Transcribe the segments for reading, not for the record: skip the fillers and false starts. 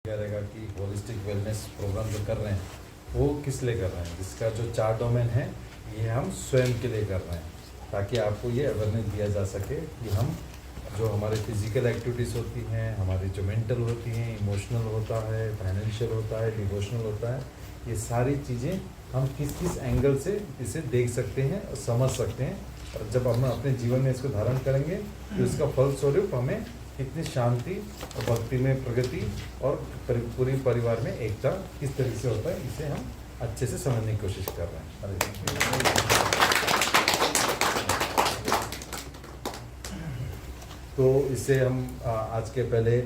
क्या रहेगा कि होलिस्टिक वेलनेस प्रोग्राम जो कर रहे हैं वो किस लिए कर रहे हैं, जिसका जो 4 डोमेन है ये हम स्वयं के लिए कर रहे हैं, ताकि आपको ये अवेयरनेस दिया जा सके कि हम जो हमारे फिजिकल एक्टिविटीज़ होती हैं, हमारी जो मेंटल होती हैं, इमोशनल होता है, फाइनेंशियल होता है, डिवोशनल होता है, ये सारी चीज़ें हम किस किस एंगल से इसे देख सकते हैं और समझ सकते हैं। और जब हम अपने जीवन में इसको धारण करेंगे तो इसका फलस्वरूप हमें कितनी शांति और भक्ति में प्रगति और पूरी परिवार में एकता किस तरीके से होता है, इसे हम अच्छे से समझने की कोशिश कर रहे हैं। तो इससे हम आज के पहले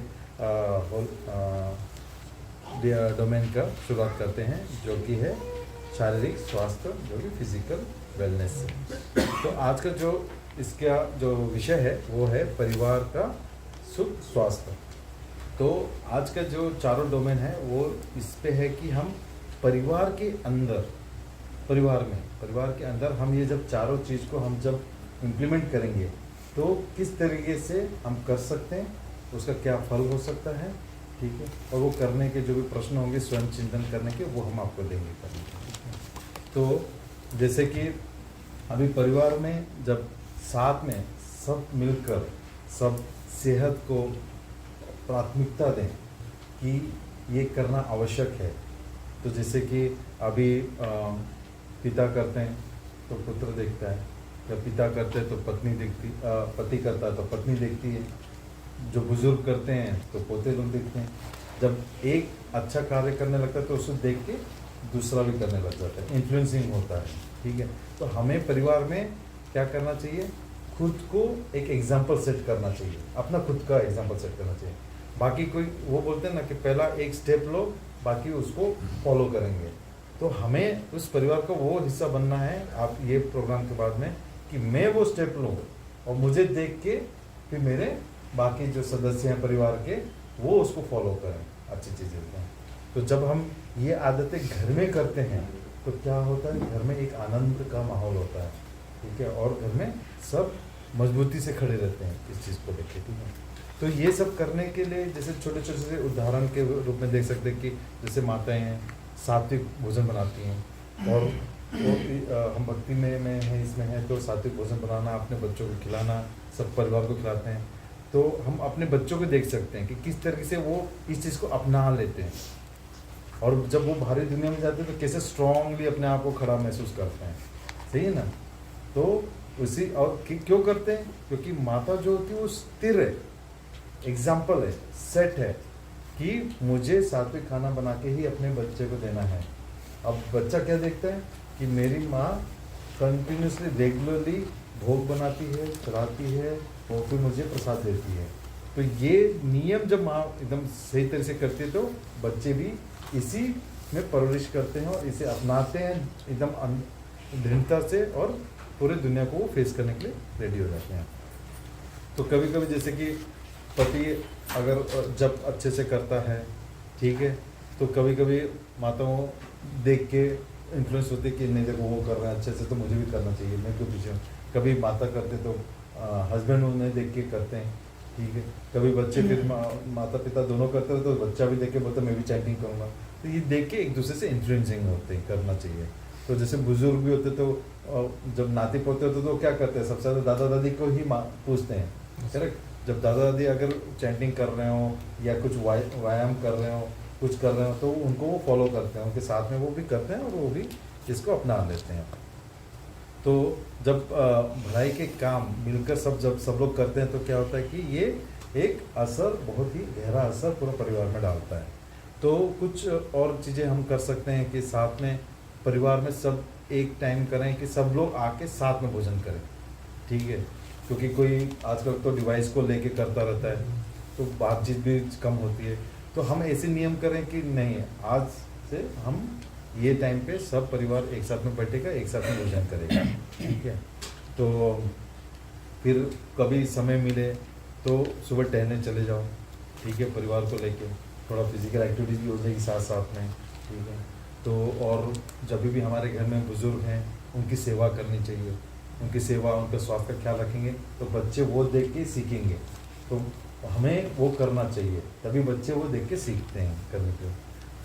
डोमेन का शुरुआत करते हैं, जो कि है शारीरिक स्वास्थ्य, जो कि फिजिकल वेलनेस से। तो आज का जो इसका जो विषय है वो है परिवार का सुख स्वास्थ्य। तो आज का जो चारों डोमेन है वो इस पे है कि हम परिवार के अंदर, परिवार के अंदर हम ये जब चारों चीज़ को हम जब इम्प्लीमेंट करेंगे तो किस तरीके से हम कर सकते हैं, उसका क्या फल हो सकता है, ठीक है। और वो करने के जो भी प्रश्न होंगे स्वयं चिंतन करने के, वो हम आपको देंगे करने के। तो जैसे कि अभी परिवार में जब साथ में सब मिलकर सब सेहत को प्राथमिकता दें कि ये करना आवश्यक है, तो जैसे कि अभी पिता करते हैं तो पुत्र देखता है, या पिता करते हैं तो पत्नी देखती, पति करता है तो पत्नी देखती है, जो बुजुर्ग करते हैं तो पोते लोग देखते हैं। जब एक अच्छा कार्य करने लगता है तो उसको देख के दूसरा भी करने लग जाता है, इन्फ्लुएंसिंग होता है, ठीक है। तो हमें परिवार में क्या करना चाहिए, खुद को एक एग्जाम्पल सेट करना चाहिए, अपना खुद का एग्जाम्पल सेट करना चाहिए। बाकी कोई वो बोलते हैं ना कि पहला एक स्टेप लो, बाकी उसको फॉलो करेंगे। तो हमें उस परिवार का वो हिस्सा बनना है आप ये प्रोग्राम के बाद में, कि मैं वो स्टेप लूँ और मुझे देख के फिर मेरे बाकी जो सदस्य हैं परिवार के वो उसको फॉलो करें, अच्छी चीज़ें करें। तो जब हम ये आदतें घर में करते हैं तो क्या होता है, घर में एक आनंद का माहौल होता है, ठीक है, और घर में सब मजबूती से खड़े रहते हैं इस चीज़ को लेकर, ठीक है। तो ये सब करने के लिए जैसे छोटे छोटे से उदाहरण के रूप में देख सकते हैं कि जैसे माताएं हैं सात्विक भोजन बनाती हैं, और हम भक्ति में है, इसमें है तो सात्विक भोजन बनाना, अपने बच्चों को खिलाना, सब परिवार को खिलाते हैं। तो हम अपने बच्चों को देख सकते हैं कि किस तरीके से वो इस चीज़ को अपना लेते हैं, और जब वो बाहरी दुनिया में जाते हैं तो कैसे स्ट्रांगली अपने आप को खड़ा महसूस करते हैं, सही है ना। तो उसी और क्यों करते हैं, क्योंकि माता जो होती है वो स्थिर है, एग्जाम्पल है, सेट है कि मुझे सात्विक खाना बना के ही अपने बच्चे को देना है। अब बच्चा क्या देखता है कि मेरी माँ कंटिन्यूसली रेगुलरली भोग बनाती है, चढ़ाती है और फिर मुझे प्रसाद देती है। तो ये नियम जब माँ एकदम सही तरह से करती है तो बच्चे भी इसी में परवरिश करते हैं और इसे अपनाते हैं एकदम दृढ़ता से, और पूरे दुनिया को वो फेस करने के लिए रेडी हो जाते हैं। तो कभी कभी जैसे कि पति अगर जब अच्छे से करता है, ठीक है, तो कभी कभी माताओं देख के इन्फ्लुएंस होते कि नहीं देखो वो कर रहे हैं अच्छे से तो मुझे भी करना चाहिए, मैं क्यों पीछे हूँ। कभी माता करते तो हस्बैंड उन्हें देख के करते हैं, ठीक है। कभी बच्चे फिर माता पिता दोनों करते हैं तो बच्चा भी देख के बोलता मैं भी चैंटिंग करूँगा। तो ये देख के एक दूसरे से इन्फ्लुएंसिंग होते हैं, करना चाहिए। तो जैसे बुजुर्ग भी होते तो जब नाती पोते होते तो क्या करते हैं, सबसे ज़्यादा दादा दादी को ही पूछते हैं, करेक्ट। जब दादा दादी अगर चैंटिंग कर रहे हो या कुछ व्यायाम कर रहे हो, कुछ कर रहे हो, तो उनको वो फॉलो करते हैं, उनके साथ में वो भी करते हैं और वो भी इसको अपना लेते हैं। तो जब भलाई के काम मिलकर जब सब लोग करते हैं तो क्या होता है कि ये एक असर, बहुत ही गहरा असर पूरा परिवार में डालता है। तो कुछ और चीज़ें हम कर सकते हैं कि साथ में परिवार में सब एक टाइम करें कि सब लोग आके साथ में भोजन करें, ठीक है। क्योंकि कोई आजकल तो डिवाइस को लेके करता रहता है तो बातचीत भी कम होती है। तो हम ऐसे नियम करें कि नहीं, आज से हम ये टाइम पे सब परिवार एक साथ में बैठेगा, एक साथ में भोजन करेगा, ठीक है। तो फिर कभी समय मिले तो सुबह टहलने चले जाओ, ठीक है, परिवार को लेके थोड़ा फिजिकल एक्टिविटीज़ भी हो जाएगी साथ साथ में, ठीक है। तो और जब भी हमारे घर में बुज़ुर्ग हैं उनकी सेवा करनी चाहिए, उनकी सेवा, उनका स्वास्थ्य का ख्याल रखेंगे तो बच्चे वो देख के सीखेंगे। तो हमें वो करना चाहिए, तभी बच्चे वो देख के सीखते हैं करने के।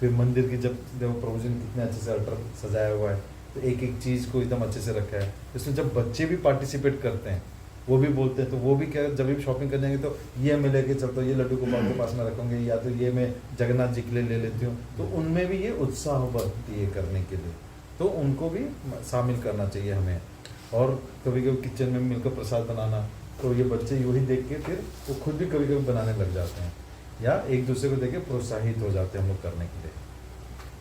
फिर मंदिर की जब प्रभु जी ने कितने अच्छे से अल्टर सजाया हुआ है, तो एक एक चीज़ को एकदम अच्छे से रखा है, इसमें जब बच्चे भी पार्टिसिपेट करते हैं, वो भी बोलते हैं, तो वो भी क्या, जब भी शॉपिंग करने जाएंगे तो ये मैं लेके चलता हूँ, ये लड्डू गोपाल के पास में रखूँगी, या तो ये मैं जगन्नाथ जी के लिए ले लेती हूँ, तो उनमें भी ये उत्साह बढ़ती है करने के लिए, तो उनको भी शामिल करना चाहिए हमें। और कभी कभी किचन में मिलकर प्रसाद बनाना, तो ये बच्चे यूँ ही देख के फिर वो खुद भी कभी कभी बनाने लग जाते हैं, या एक दूसरे को देख के प्रोत्साहित हो जाते हैं हम लोग करने के लिए।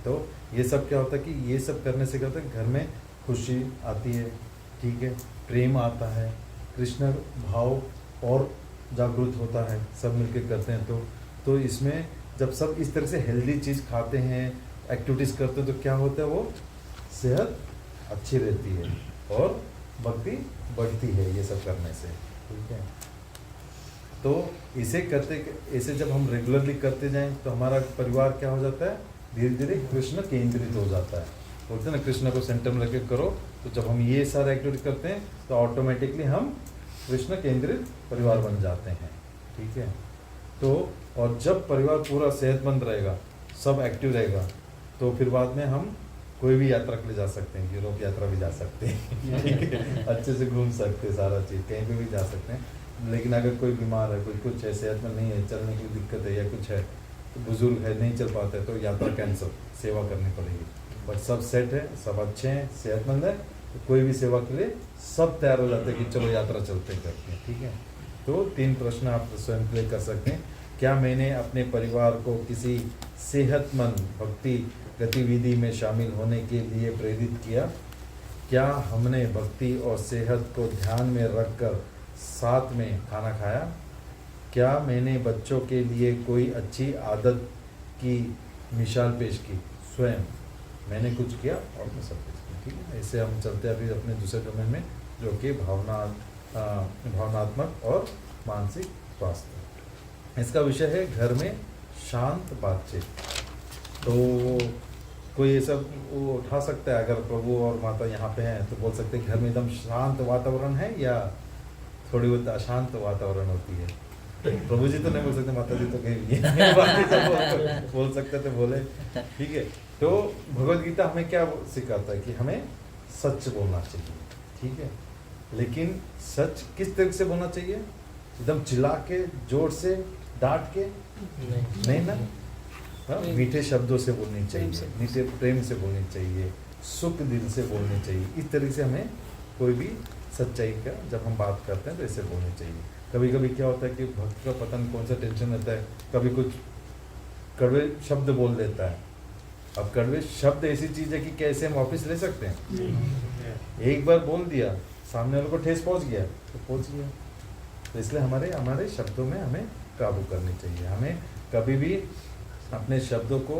तो ये सब क्या होता है कि ये सब करने से क्या होता है, घर में खुशी आती है, ठीक है, प्रेम आता है, कृष्ण भाव और जागरूक होता है, सब मिलके करते हैं। तो इसमें जब सब इस तरह से हेल्दी चीज़ खाते हैं, एक्टिविटीज़ करते हैं, तो क्या होता है, वो सेहत अच्छी रहती है और भक्ति बढ़ती है ये सब करने से, ठीक है। तो इसे करते, ऐसे जब हम रेगुलरली करते जाएं तो हमारा परिवार क्या हो जाता है, धीरे धीरे कृष्ण केंद्रित हो जाता है। बोलते हैं ना, कृष्ण को सेंटर में रख करो, तो जब हम ये सारे एक्टिविटी करते हैं तो ऑटोमेटिकली हम कृष्ण केंद्रित परिवार बन जाते हैं, ठीक है। तो और जब परिवार पूरा सेहतमंद रहेगा, सब एक्टिव रहेगा, तो फिर बाद में हम कोई भी यात्रा के लिए जा सकते हैं, यूरोप यात्रा भी जा सकते हैं, ठीक है, अच्छे से घूम सकते हैं, सारा चीज़ कहीं पे भी जा सकते हैं। लेकिन अगर कोई बीमार है, कोई कुछ है, सेहतमंद नहीं है, चलने की दिक्कत है या कुछ है, तो बुजुर्ग है, नहीं चल पाते, तो यात्रा कैंसिल, सेवा करनी पड़ेगी। बट सब सेट है, सब अच्छे हैं, सेहतमंद है, तो कोई भी सेवा के लिए सब तैयार हो जाते हैं कि चलो यात्रा चलते करते हैं, ठीक है। तो 3 प्रश्न आप स्वयं के लिए कर सकते हैं। क्या मैंने अपने परिवार को किसी सेहतमंद भक्ति गतिविधि में शामिल होने के लिए प्रेरित किया? क्या हमने भक्ति और सेहत को ध्यान में रखकर साथ में खाना खाया? क्या मैंने बच्चों के लिए कोई अच्छी आदत की मिसाल पेश की? स्वयं मैंने कुछ किया और मैं सब कुछ किया, ठीक है। ऐसे हम चलते हैं अभी अपने दूसरे डोमेन में, जो कि भावनात्मक और मानसिक स्वास्थ्य। इसका विषय है घर में शांत बातचीत। तो कोई ये सब वो उठा सकता है, अगर प्रभु और माता यहाँ पे हैं तो बोल सकते हैं घर में एकदम शांत वातावरण है या थोड़ी बहुत अशांत वातावरण होती है? प्रभु जी तो नहीं बोल सकते, माता जी तो कहीं भी है, बाकी सब बोल सकते तो बोले, ठीक है। तो भगवद गीता हमें क्या सिखाता है कि हमें सच बोलना चाहिए, ठीक है। लेकिन सच किस तरह से बोलना चाहिए? एकदम चिल्ला के, जोर से, डांट के नहीं ना, मीठे शब्दों से बोलनी चाहिए, मीठे प्रेम से बोलनी चाहिए, सुख दिल से बोलनी चाहिए। इस तरीके से हमें कोई भी सच्चाई का जब हम बात करते हैं तो ऐसे बोलनी चाहिए। कभी कभी क्या होता है कि भक्त का पता नहीं कौन सा टेंशन रहता है, कभी कुछ कड़वे शब्द बोल देता है। अब कड़वे शब्द ऐसी चीज़ है कि कैसे हम वापस ले सकते हैं? एक बार बोल दिया, सामने वाले को ठेस पहुंच गया तो पहुंच गया। तो इसलिए हमारे शब्दों में हमें काबू करनी चाहिए। हमें कभी भी अपने शब्दों को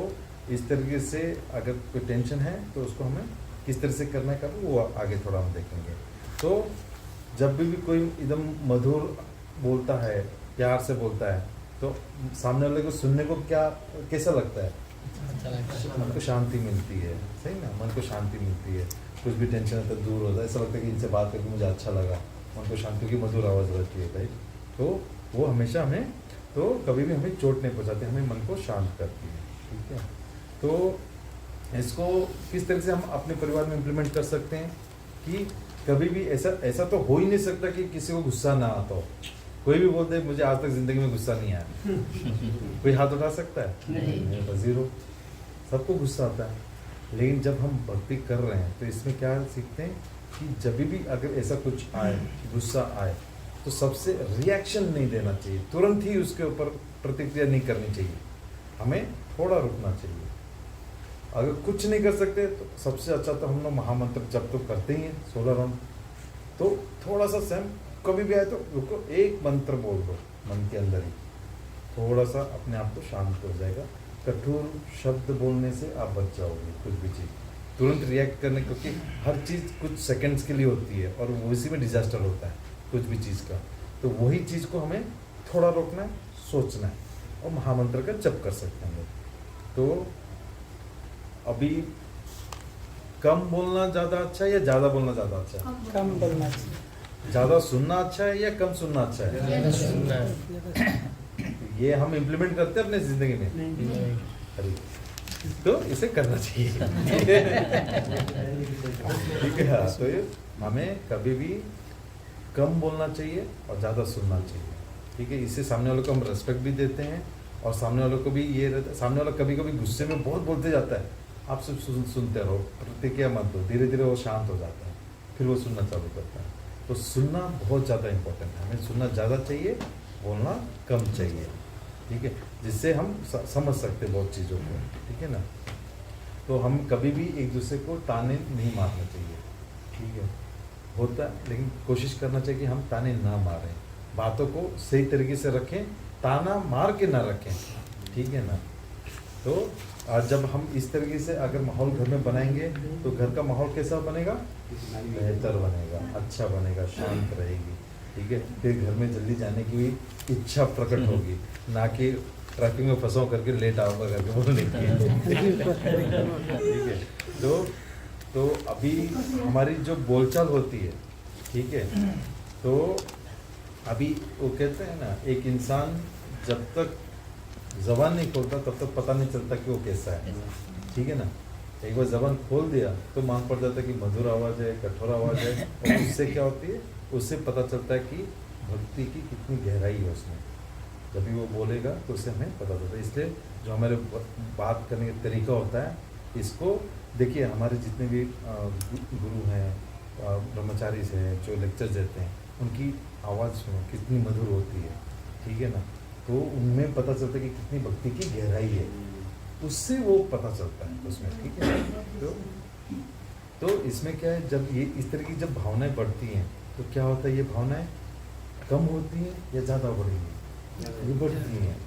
इस तरीके से, अगर कोई टेंशन है तो उसको हमें किस तरह से करना है काबू, वो आगे थोड़ा हम देखेंगे। तो जब भी कोई एकदम मधुर बोलता है, प्यार से बोलता है, तो सामने वाले को सुनने को कैसा लगता है? मन को शांति मिलती है, सही ना, मन को शांति मिलती है। कुछ भी टेंशन है तो दूर होता है, ऐसा लगता है कि इनसे बात करके मुझे अच्छा लगा, मन को शांति की मधुर आवाज़ रहती है, राइट। तो वो हमेशा हमें, तो कभी भी हमें चोट नहीं पहुँचाती, हमें मन को शांत करती है, ठीक है। तो इसको किस तरह से हम अपने परिवार में इम्प्लीमेंट कर सकते हैं कि कभी भी ऐसा तो हो ही नहीं सकता कि किसी को गुस्सा ना आता हो। कोई भी बोलते मुझे आज तक ज़िंदगी में गुस्सा नहीं आया, कोई हाथ उठा सकता है? नहीं, तो ज़ीरो। सबको गुस्सा आता है। लेकिन जब हम भक्ति कर रहे हैं तो इसमें क्या सीखते हैं कि जब भी अगर ऐसा कुछ आए, गुस्सा आए, तो सबसे रिएक्शन नहीं देना चाहिए, तुरंत ही उसके ऊपर प्रतिक्रिया नहीं करनी चाहिए, हमें थोड़ा रुकना चाहिए। अगर कुछ नहीं कर सकते तो सबसे अच्छा तो हम लोग महामंत्र जब तो करते ही हैं 16 राउंड, तो थोड़ा सा स्वयं कभी भी आए तो रुको, एक मंत्र बोल दो मन के अंदर ही, थोड़ा सा अपने आप को शांत हो जाएगा। कठोर शब्द बोलने से आप बच जाओगे, कुछ भी चीज़ तुरंत रिएक्ट करने, क्योंकि हर चीज़ कुछ सेकंड्स के लिए होती है और उसी में डिजास्टर होता है कुछ भी चीज़ का। तो वही चीज़ को हमें थोड़ा रोकना है, सोचना है और महामंत्र का जप कर सकते हैं हम लोग। तो अभी कम बोलना ज़्यादा अच्छा है या ज़्यादा बोलना ज़्यादा अच्छा है? कम बोलना चाहिए। ज़्यादा सुनना अच्छा है या कम सुनना अच्छा है? ये हम इम्प्लीमेंट करते हैं अपने जिंदगी में? अरे तो इसे करना चाहिए। ठीक है। हाँ, तो ये हमें कभी भी कम बोलना चाहिए और ज़्यादा सुनना चाहिए। ठीक है, इससे सामने वालों को हम रेस्पेक्ट भी देते हैं और सामने वालों को भी ये रहता है, सामने वाला कभी कभी गुस्से में बहुत बोलते जाता है, आप सब सुनते रहो, प्रतिक्रिया मत दो, धीरे धीरे वो शांत हो जाता है, फिर वो सुनना चालू करता है। तो सुनना बहुत ज़्यादा इम्पोर्टेंट है, हमें सुनना ज़्यादा चाहिए, बोलना कम चाहिए। ठीक है, जिससे हम समझ सकते हैं बहुत चीज़ों को। ठीक है ना, तो हम कभी भी एक दूसरे को ताने नहीं मारना चाहिए। ठीक है, होता है, लेकिन कोशिश करना चाहिए कि हम ताने ना मारें, बातों को सही तरीके से रखें, ताना मार के ना रखें। ठीक है ना, तो जब हम इस तरीके से अगर माहौल घर में बनाएंगे तो घर का माहौल कैसा बनेगा? बेहतर बनेगा, अच्छा बनेगा, शांत रहेगी। ठीक है, फिर घर में जल्दी जाने की भी इच्छा प्रकट होगी, ना कि ट्रैफिक में फंसा करके लेट आऊँगा करके बोलने की। ठीक है, तो अभी हमारी जो बोलचाल होती है, ठीक है, तो अभी वो कहते हैं ना, एक इंसान जब तक ज़बान नहीं खोलता तब तक पता नहीं चलता कि वो कैसा है। ठीक है ना, एक बार ज़बान खोल दिया तो मालूम पड़ जाता है कि मधुर आवाज़ है, कठोर आवाज़ है, और उससे क्या होती है, उससे पता चलता है कि भक्ति की कितनी गहराई है उसमें। जब भी वो बोलेगा तो उससे हमें पता चलता है। इसलिए जो हमारे बात करने का तरीका होता है, इसको देखिए, हमारे जितने भी गुरु हैं, ब्रह्मचारी हैं, जो लेक्चर देते हैं, उनकी आवाज़ सुनो कितनी मधुर होती है। ठीक है ना, तो उनमें पता चलता है कि कितनी भक्ति की गहराई है, उससे वो पता चलता है उसमें। ठीक है, तो इसमें क्या है, जब ये इस तरह की जब भावनाएं बढ़ती हैं तो क्या होता है, ये भावनाएं कम होती हैं या ज़्यादा बढ़ेंगी? ये बढ़ती हैं।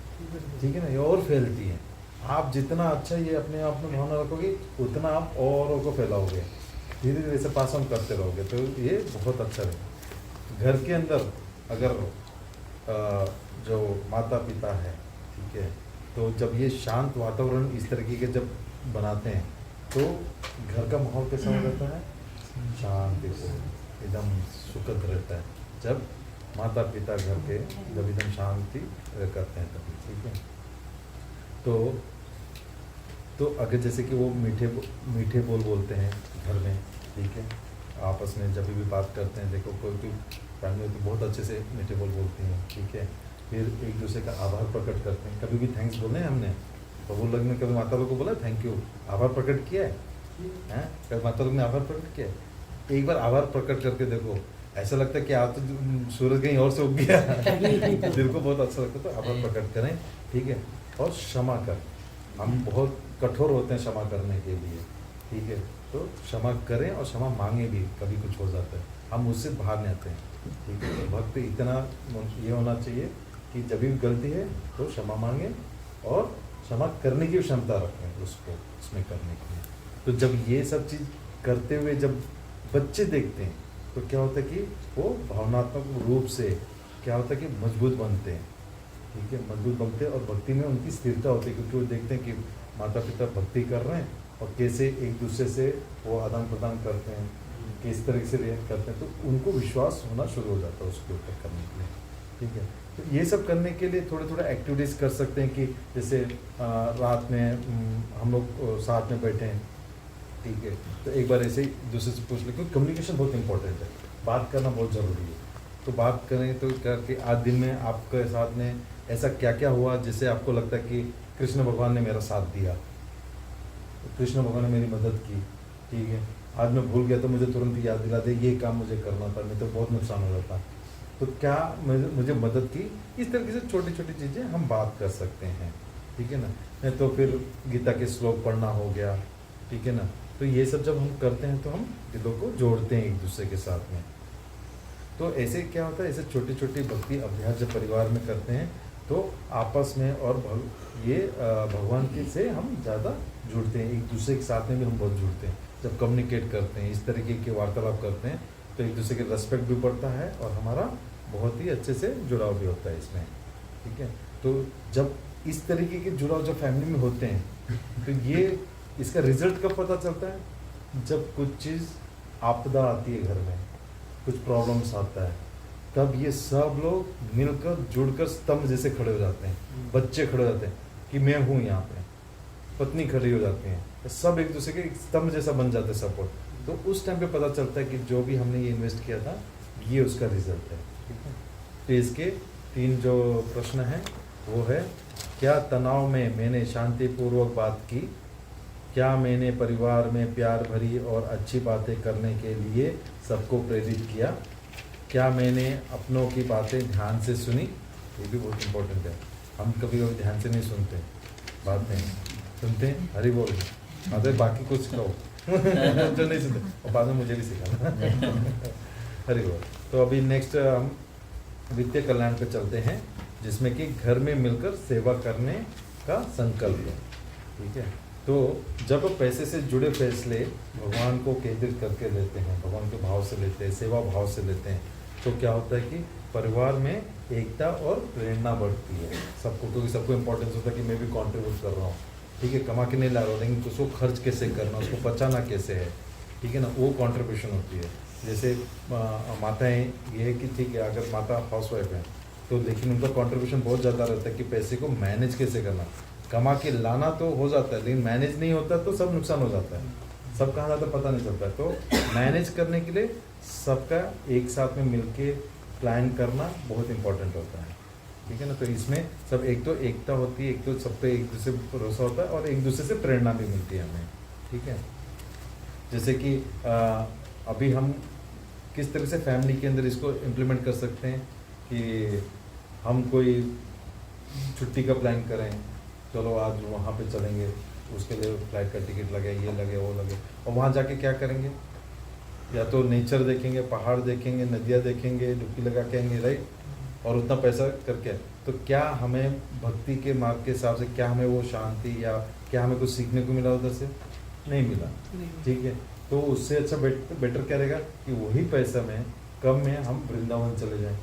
ठीक है ना, ये और फैलती हैं। आप जितना अच्छा ये अपने आप में भावना रखोगे उतना आप औरों को फैलाओगे, धीरे धीरे से पास ऑन करते रहोगे, तो ये बहुत अच्छा रहेगा। घर के अंदर अगर जो माता पिता है, ठीक है, तो जब ये शांत वातावरण इस तरीके के जब बनाते हैं तो घर का माहौल कैसा हो जाता है? शांतिपूर्ण, एकदम सुखद रहता है। जब माता पिता घर के जब एकदम शांति करते हैं तभी। ठीक है, तो अगर जैसे कि वो मीठे बोल बोलते हैं घर में, ठीक है, आपस में जब भी बात करते हैं, देखो कोई फैमिली तो बहुत अच्छे से मीठे बोल बोलते हैं। ठीक है, फिर एक दूसरे का आभार प्रकट करते हैं। कभी भी थैंक्स बोले हैं हमने प्रभु लोग में, कभी माता लोग को बोला थैंक यू, आभार प्रकट किया है? कभी माता लोग ने आभार प्रकट किया है? एक बार आभार प्रकट करके देखो, ऐसा लगता है कि आप तो सूरज कहीं और से उग गया। दिल को बहुत अच्छा लगता है। तो आभार प्रकट करें, ठीक है, और क्षमा करें। हम बहुत कठोर होते हैं क्षमा करने के लिए, ठीक है, तो क्षमा करें और क्षमा मांगे भी, कभी कुछ हो जाता है हम उससे बाहर नहीं आते हैं। ठीक है, तो भक्त इतना ये होना चाहिए कि जब भी गलती है तो क्षमा मांगे और क्षमा करने की क्षमता रखें उसको, उसमें करने की। तो जब ये सब चीज़ करते हुए जब बच्चे देखते हैं तो क्या होता है कि वो भावनात्मक रूप से क्या होता है कि मजबूत बनते हैं। ठीक है, मजबूत बनते हैं और भक्ति में उनकी स्थिरता होती है, क्योंकि वो देखते हैं कि माता पिता भक्ति कर रहे हैं और कैसे एक दूसरे से वो आदान प्रदान करते हैं, किस तरह से रिएक्ट करते हैं, तो उनको विश्वास होना शुरू हो जाता है उसके ऊपर करने के लिए। ठीक है, तो ये सब करने के लिए थोड़े थोड़े एक्टिविटीज़ कर सकते हैं कि जैसे रात में हम लोग साथ में बैठे हैं, ठीक है, तो एक बार ऐसे ही दूसरे से पूछ लें, क्योंकि कम्युनिकेशन बहुत इंपॉर्टेंट है, बात करना बहुत ज़रूरी है। तो बात करें तो करके आज दिन में आपके साथ में ऐसा क्या क्या हुआ जिससे आपको लगता है कि कृष्ण भगवान ने मेरा साथ दिया, तो कृष्ण भगवान ने मेरी मदद की। ठीक है, आज मैं भूल गया तो मुझे तुरंत याद दिला दे, ये काम मुझे करना था, नहीं तो बहुत नुकसान हो जाता। तो क्या मुझे मदद की, इस तरीके से छोटी छोटी चीज़ें हम बात कर सकते हैं। ठीक है ना, नहीं तो फिर गीता के श्लोक पढ़ना हो गया। ठीक है ना, तो ये सब जब हम करते हैं तो हम दिलों को जोड़ते हैं एक दूसरे के साथ में। तो ऐसे क्या होता है, ऐसे छोटी छोटी भक्ति अभ्यास जब परिवार में करते हैं तो आपस में और भगवान के से हम ज़्यादा जुड़ते हैं, एक दूसरे के साथ में भी हम बहुत जुड़ते हैं। जब कम्युनिकेट करते हैं, इस तरीके के वार्तालाप करते हैं, तो एक दूसरे के रेस्पेक्ट भी बढ़ता है और हमारा बहुत ही अच्छे से जुड़ाव भी होता है इसमें। ठीक है, तो जब इस तरीके के जुड़ाव जब फैमिली में होते हैं तो ये इसका रिजल्ट कब पता चलता है, जब कुछ चीज़ आपदा आती है घर में, कुछ प्रॉब्लम्स आता है, तब ये सब लोग मिलकर जुड़कर स्तंभ जैसे खड़े हो जाते हैं। बच्चे खड़े हो जाते हैं कि मैं हूँ यहाँ पे, पत्नी खड़ी हो जाती है, तो सब एक दूसरे के स्तंभ जैसा बन जाते हैं सपोर्ट। तो उस टाइम पे पता चलता है कि जो भी हमने ये इन्वेस्ट किया था ये उसका रिजल्ट है। ठीक है, तो इसके 3 जो प्रश्न हैं वो है, क्या तनाव में मैंने शांतिपूर्वक बात की, क्या मैंने परिवार में प्यार भरी और अच्छी बातें करने के लिए सबको प्रेरित किया, क्या मैंने अपनों की बातें ध्यान से सुनी। ये भी बहुत इम्पोर्टेंट है, हम कभी कभी ध्यान से नहीं सुनते, बातें सुनते हैं हरी बोल अरे बाकी कुछ कहो जो नहीं सुनते, और बाद में मुझे भी सिखाना हरी बोल। तो अभी नेक्स्ट हम वित्तीय कल्याण पे चलते हैं, जिसमें कि घर में मिलकर सेवा करने का संकल्प है। ठीक है, तो जब पैसे से जुड़े फैसले भगवान को केंद्रित करके लेते हैं, भगवान के भाव से लेते हैं, सेवा भाव से लेते हैं, तो क्या होता है कि परिवार में एकता और प्रेरणा बढ़ती है सबको, क्योंकि सबको इम्पोर्टेंस होता है कि मैं भी कंट्रीब्यूट कर रहा हूँ। ठीक है, कमा के नहीं ला रहा हूँ, लेकिन उसको खर्च कैसे करना, उसको बचाना कैसे है, ठीक है ना, वो कंट्रीब्यूशन होती है। जैसे माताएं ये है कि ठीक है, अगर माता हाउसवाइफ है तो लेकिन उनका कंट्रीब्यूशन बहुत ज़्यादा रहता है कि पैसे को मैनेज कैसे करना। कमा के लाना तो हो जाता है, लेकिन मैनेज नहीं होता तो सब नुकसान हो जाता है, सब कहाँ जाता पता नहीं चलता है। तो मैनेज करने के लिए सबका एक साथ में मिलके प्लान करना बहुत इम्पोर्टेंट होता है। ठीक है ना, तो इसमें सब एक तो एकता होती है, एक तो सब पे एक दूसरे पर भरोसा होता है और एक दूसरे से प्रेरणा भी मिलती है हमें। ठीक है, जैसे कि अभी हम किस तरह से फैमिली के अंदर इसको इम्प्लीमेंट कर सकते हैं कि हम कोई छुट्टी का प्लान करें, चलो आज वहाँ पे चलेंगे, उसके लिए फ्लाइट का टिकट लगे, ये लगे वो लगे, और वहाँ जाके क्या करेंगे, या तो नेचर देखेंगे, पहाड़ देखेंगे, नदियाँ देखेंगे, डुबकी लगा के आएंगे, राइट, और उतना पैसा करके। तो क्या हमें भक्ति के मार्ग के हिसाब से क्या हमें वो शांति या क्या हमें कुछ सीखने को मिला उधर से? नहीं मिला। ठीक है, तो उससे अच्छा बेटर क्या रहेगा कि वही पैसा में कम में हम वृंदावन चले जाएं,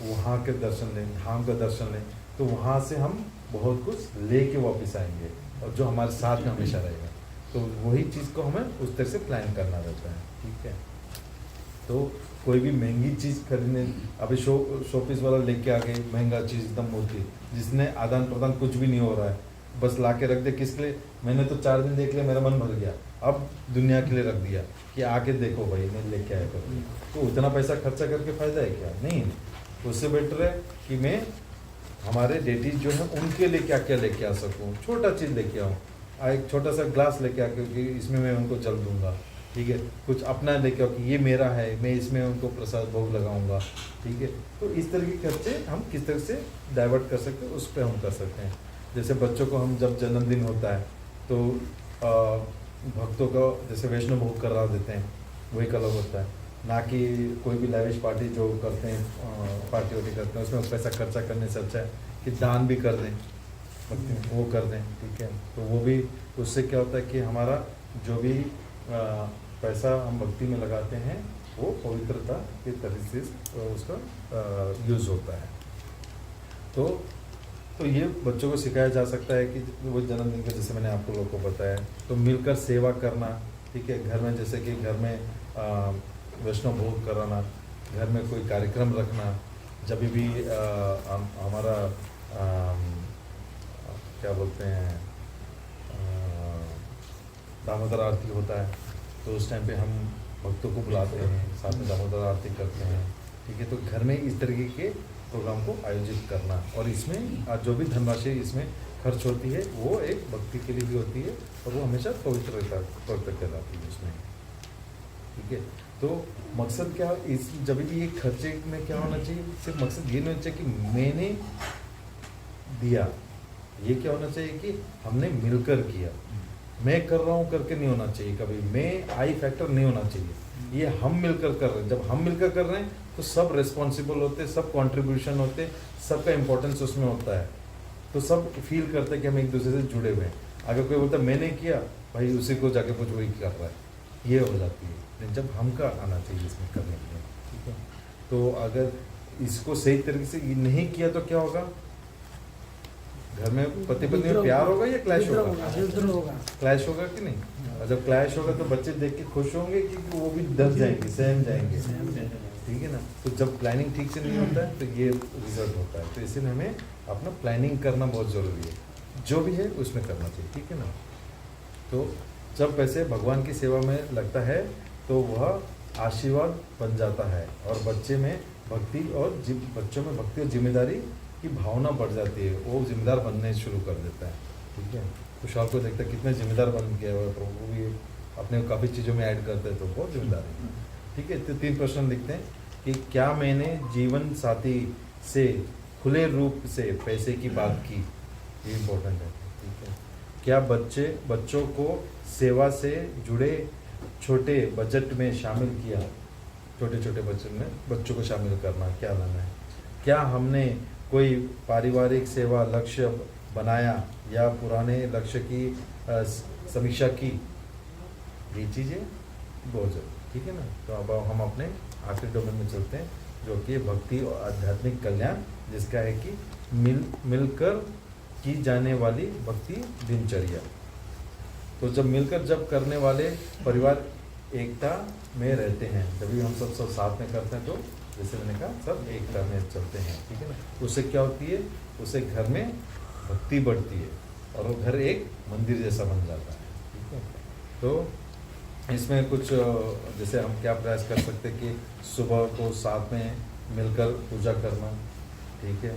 वहाँ के दर्शन लें, धाम का दर्शन लें, तो वहाँ से हम बहुत कुछ लेके वापस आएंगे और जो हमारे साथ में हमेशा रहेगा। तो वही चीज़ को हमें उस तरह से प्लान करना रहता है। ठीक है, तो कोई भी महंगी चीज़ खरीदने, अभी शोपीस वाला लेके आ गई महंगा चीज़ एकदम मूर्ति, जिसने आदान प्रदान कुछ भी नहीं हो रहा है, बस ला के रख दे, किसके लिए? मैंने तो 4 दिन देख लिया, मेरा मन भर गया, अब दुनिया के लिए रख दिया कि आके देखो भाई मैं लेके आया करूँ। तो उतना पैसा खर्चा करके फ़ायदा है क्या? नहीं। उससे बेटर है कि मैं हमारे डेटीज जो है उनके लिए क्या क्या लेके आ सकूँ, छोटा चीज़ लेके आऊँ, एक छोटा सा ग्लास लेके आके कि इसमें मैं उनको जल दूँगा। ठीक है, कुछ अपना लेके आओ कि ये मेरा है, मैं इसमें उनको प्रसाद भोग लगाऊंगा। ठीक है, तो इस तरह के खर्चे हम किस तरह से डाइवर्ट कर सकते हैं, उस पर हम कर सकते हैं। जैसे बच्चों को हम जब जन्मदिन होता है तो भक्तों का जैसे वैष्णव भोग करा देते हैं, वही अलग होता है, ना कि कोई भी लाविश पार्टी जो करते हैं, पार्टी वार्टी करते हैं, उसमें पैसा खर्चा करने से अच्छा है कि दान भी कर दें, भक्ति में वो कर दें। ठीक है, तो वो भी, उससे क्या होता है कि हमारा जो भी पैसा हम भक्ति में लगाते हैं वो पवित्रता के तरीके से उसका यूज़ होता है। तो ये बच्चों को सिखाया जा सकता है कि वो जन्मदिन का, जैसे मैंने आपको लोगों को बताया, तो मिलकर सेवा करना। ठीक है, घर में जैसे कि घर में वैष्णव भोग कराना, घर में कोई कार्यक्रम रखना, जब भी हमारा क्या बोलते हैं दामोदर आरती होता है, तो उस टाइम पे हम भक्तों को बुलाते हैं, साथ में दामोदर आरती करते हैं। ठीक है, तो घर में इस तरीके के प्रोग्राम को आयोजित करना, और इसमें जो भी धनराशि इसमें खर्च होती है वो एक भक्ति के लिए भी होती है और वो हमेशा पवित्र कहलाती है उसमें। ठीक है, तो मकसद क्या, इस जब भी ये खर्चे में क्या होना चाहिए, सिर्फ मकसद ये नहीं होना चाहिए कि मैंने दिया, ये क्या होना चाहिए कि हमने मिलकर किया। मैं कर रहा हूँ करके नहीं होना चाहिए, कभी मैं आई फैक्टर नहीं होना चाहिए, ये हम मिलकर कर रहे हैं। जब हम मिलकर कर रहे हैं तो सब रिस्पॉन्सिबल होते, सब कंट्रीब्यूशन होते, सबका इंपॉर्टेंस उसमें होता है, तो सब फील करते हैं कि हम एक दूसरे से जुड़े हुए हैं। अगर कोई बोलता मैंने किया, भाई उसी को जाके कुछ वही कर रहा है, ये हो जाती है। लेकिन जब हम का आना चाहिए इसमें करने के लिए। ठीक है, तो अगर इसको सही तरीके से नहीं किया तो क्या होगा, घर में पति पत्नी में प्यार होगा या क्लैश होगा? क्लैश होगा कि नहीं? और जब क्लैश होगा तो बच्चे देख के खुश होंगे कि वो भी डर जाएंगे, सहम जाएंगे। ठीक है ना। तो जब प्लानिंग ठीक से नहीं होता है तो ये रिजल्ट होता है। तो इसीलिए हमें अपना प्लानिंग करना बहुत ज़रूरी है, जो भी है उसमें करना चाहिए, ठीक है ना। तो जब वैसे भगवान की सेवा में लगता है तो वह आशीर्वाद बन जाता है और बच्चे में भक्ति और बच्चों में भक्ति और जिम्मेदारी की भावना बढ़ जाती है, वो जिम्मेदार बनने शुरू कर देता है, ठीक है। खुशहाल को देखता है कितने जिम्मेदार बन गया है, प्रभु भी अपने काफ़ी चीज़ों में ऐड करते हैं तो बहुत जिम्मेदार है, ठीक है। तो 3 प्रश्न लिखते हैं कि क्या मैंने जीवन साथी से खुले रूप से पैसे की बात की, ये इम्पोर्टेंट है, ठीक है। क्या बच्चों को सेवा से जुड़े छोटे बजट में शामिल किया, छोटे छोटे बच्चों को शामिल करना क्या लाना है। क्या हमने कोई पारिवारिक सेवा लक्ष्य बनाया या पुराने लक्ष्य की समीक्षा की, ये चीज़ें बहुत जरूरी, ठीक है ना। तो अब हम अपने आखिरी डोमेन में चलते हैं जो कि भक्ति और आध्यात्मिक कल्याण, जिसका है कि मिलकर की जाने वाली भक्ति दिनचर्या। तो जब मिलकर जब करने वाले परिवार एकता में रहते हैं, जब भी हम सब साथ में करते हैं तो जैसे मैंने कहा सब एकता में चलते हैं, ठीक है ना। उससे क्या होती है, उससे घर में भक्ति बढ़ती है और वो घर एक मंदिर जैसा बन जाता है, ठीक है। तो इसमें कुछ जैसे हम क्या प्रयास कर सकते हैं कि सुबह को साथ में मिलकर पूजा करना, ठीक है।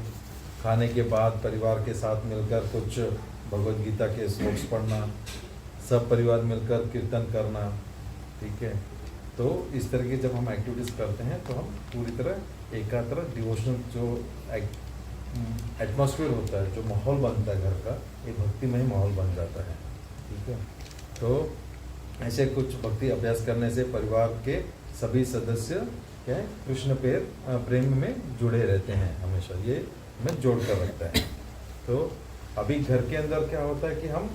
खाने के बाद परिवार के साथ मिलकर कुछ भगवद गीता के श्लोक पढ़ना, सब परिवार मिलकर कीर्तन करना, ठीक है। तो इस तरह की जब हम एक्टिविटीज़ करते हैं तो हम पूरी तरह एकाग्र डिवोशनल जो एटमॉस्फेयर होता है, जो माहौल बनता है घर का, एक भक्तिमय माहौल बन जाता है, ठीक है। तो ऐसे कुछ भक्ति अभ्यास करने से परिवार के सभी सदस्य क्या है कृष्ण प्रेम में जुड़े रहते हैं हमेशा, ये हमें जोड़ कर रखता है। तो अभी घर के अंदर क्या होता है कि हम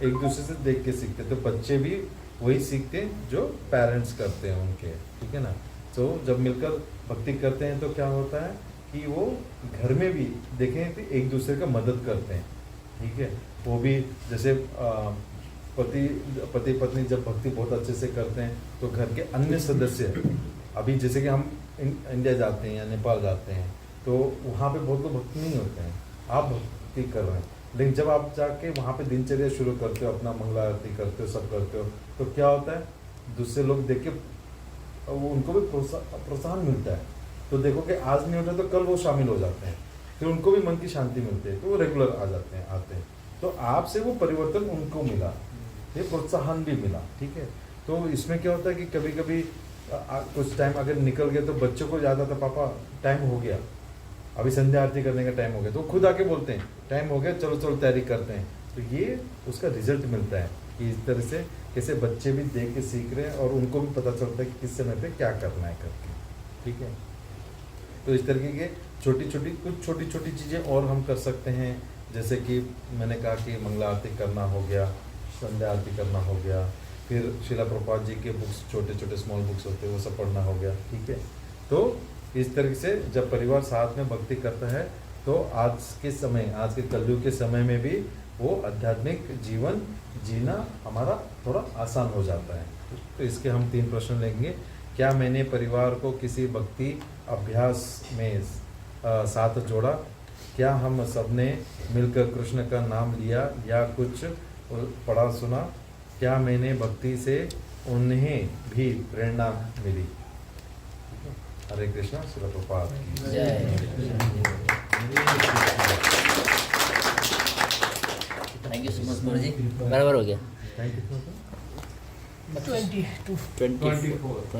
एक दूसरे से देख के सीखते, तो बच्चे भी वही सीखते हैं जो पेरेंट्स करते हैं उनके, ठीक है ना। तो जब मिलकर भक्ति करते हैं तो क्या होता है कि वो घर में भी देखें तो एक दूसरे का मदद करते हैं, ठीक है। वो भी जैसे पति पत्नी जब भक्ति बहुत अच्छे से करते हैं तो घर के अन्य सदस्य, अभी जैसे कि हम इंडिया जाते हैं या नेपाल जाते हैं तो वहाँ पे बहुत लोग भक्ति नहीं होते हैं, आप भक्ति कर रहे हैं, लेकिन जब आप जाके वहाँ पे दिनचर्या शुरू करते हो, अपना मंगला आरती करते हो, सब करते हो, तो क्या होता है दूसरे लोग देख के वो उनको भी प्रोत्साहन मिलता है। तो देखो कि आज नहीं होता तो कल वो शामिल हो जाते हैं, फिर उनको भी मन की शांति मिलती है, तो वो रेगुलर आ जाते हैं, आते हैं। तो आपसे वो परिवर्तन उनको मिला, ये प्रोत्साहन भी मिला, ठीक है। तो इसमें क्या होता है कि कभी कभी कुछ टाइम अगर निकल गया तो बच्चों को याद आता, पापा टाइम हो गया, अभी संध्या आरती करने का टाइम हो गया, तो खुद आके बोलते हैं टाइम हो गया, चलो चलो तैयारी करते हैं। तो ये उसका रिजल्ट मिलता है कि इस तरह से कैसे बच्चे भी देख के सीख रहे हैं और उनको भी पता चलता है कि किस समय पे क्या करना है करके, ठीक है। तो इस तरीके के कुछ छोटी छोटी चीज़ें और हम कर सकते हैं, जैसे कि मैंने कहा कि मंगला आरती करना हो गया, संध्या आरती करना हो गया, फिर शिला प्रभुपाद जी के बुक्स छोटे छोटे स्मॉल बुक्स होते हैं वो सब पढ़ना हो गया, ठीक है। तो इस तरह से जब परिवार साथ में भक्ति करता है तो आज के कलयुग के समय में भी वो आध्यात्मिक जीवन जीना हमारा थोड़ा आसान हो जाता है। तो इसके हम 3 प्रश्न लेंगे। क्या मैंने परिवार को किसी भक्ति अभ्यास में साथ जोड़ा? क्या हम सबने मिलकर कृष्ण का नाम लिया या कुछ पढ़ा सुना? क्या मैंने भक्ति से उन्हें भी प्रेरणा मिली? हरे कृष्णा, श्रील प्रभुपाद की जय। थैंक यू सो मच गुरुजी, बराबर हो गया। Thank you. 22 24